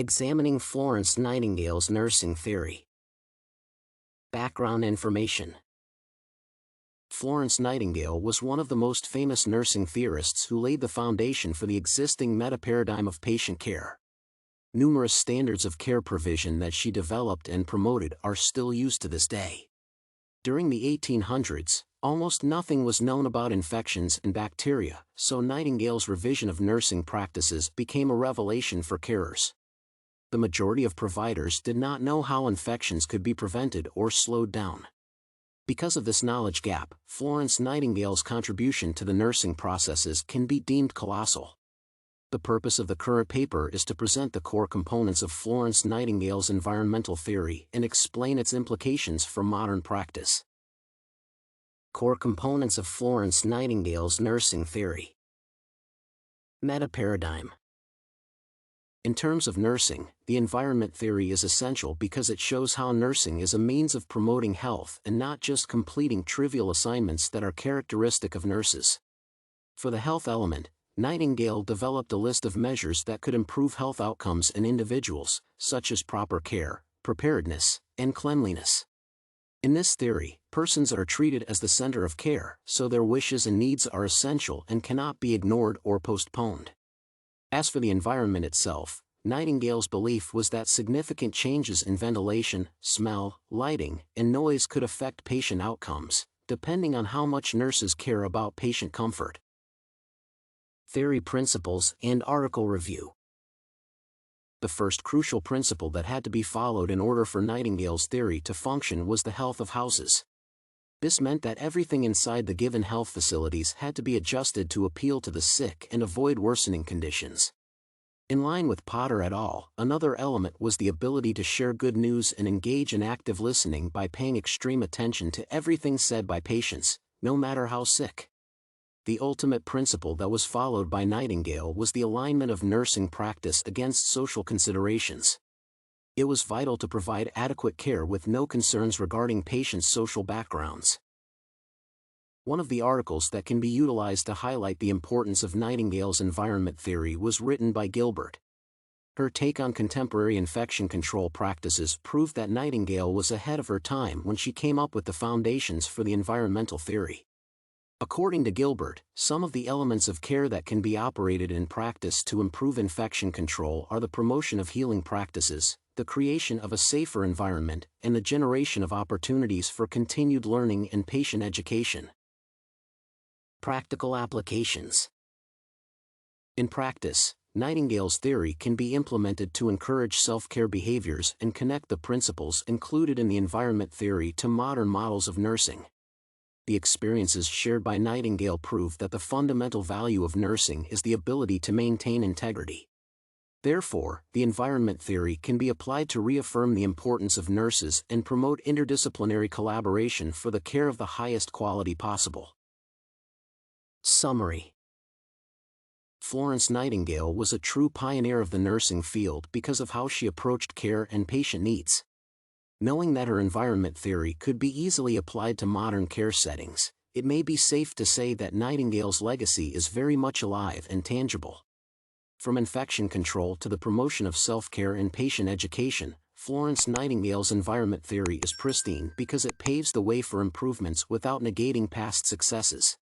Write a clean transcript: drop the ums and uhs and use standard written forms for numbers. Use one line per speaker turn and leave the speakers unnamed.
Examining Florence Nightingale's nursing theory. Background information. Florence Nightingale was one of the most famous nursing theorists who laid the foundation for the existing meta-paradigm of patient care. Numerous standards of care provision that she developed and promoted are still used to this day. During the 1800s, almost nothing was known about infections and bacteria, so Nightingale's revision of nursing practices became a revelation for carers. The majority of providers did not know how infections could be prevented or slowed down. Because of this knowledge gap, Florence Nightingale's contribution to the nursing processes can be deemed colossal. The purpose of the current paper is to present the core components of Florence Nightingale's environmental theory and explain its implications for modern practice. Core components of Florence Nightingale's nursing theory. Meta-paradigm. In terms of nursing, the environment theory is essential because it shows how nursing is a means of promoting health and not just completing trivial assignments that are characteristic of nurses. For the health element, Nightingale developed a list of measures that could improve health outcomes in individuals, such as proper care, preparedness, and cleanliness. In this theory, persons are treated as the center of care, so their wishes and needs are essential and cannot be ignored or postponed. As for the environment itself, Nightingale's belief was that significant changes in ventilation, smell, lighting, and noise could affect patient outcomes, depending on how much nurses care about patient comfort. Theory principles and article review. The first crucial principle that had to be followed in order for Nightingale's theory to function was the health of houses. This meant that everything inside the given health facilities had to be adjusted to appeal to the sick and avoid worsening conditions. In line with Potter et al., another element was the ability to share good news and engage in active listening by paying extreme attention to everything said by patients, no matter how sick. The ultimate principle that was followed by Nightingale was the alignment of nursing practice against social considerations. It was vital to provide adequate care with no concerns regarding patients' social backgrounds. One of the articles that can be utilized to highlight the importance of Nightingale's environment theory was written by Gilbert. Her take on contemporary infection control practices proved that Nightingale was ahead of her time when she came up with the foundations for the environmental theory. According to Gilbert, some of the elements of care that can be operated in practice to improve infection control are the promotion of healing practices, the creation of a safer environment, and the generation of opportunities for continued learning and patient education. Practical applications. In practice, Nightingale's theory can be implemented to encourage self-care behaviors and connect the principles included in the environment theory to modern models of nursing. The experiences shared by Nightingale prove that the fundamental value of nursing is the ability to maintain integrity. Therefore, the environment theory can be applied to reaffirm the importance of nurses and promote interdisciplinary collaboration for the care of the highest quality possible. Summary. Florence Nightingale was a true pioneer of the nursing field because of how she approached care and patient needs. Knowing that her environment theory could be easily applied to modern care settings, it may be safe to say that Nightingale's legacy is very much alive and tangible. From infection control to the promotion of self-care and patient education, Florence Nightingale's environment theory is pristine because it paves the way for improvements without negating past successes.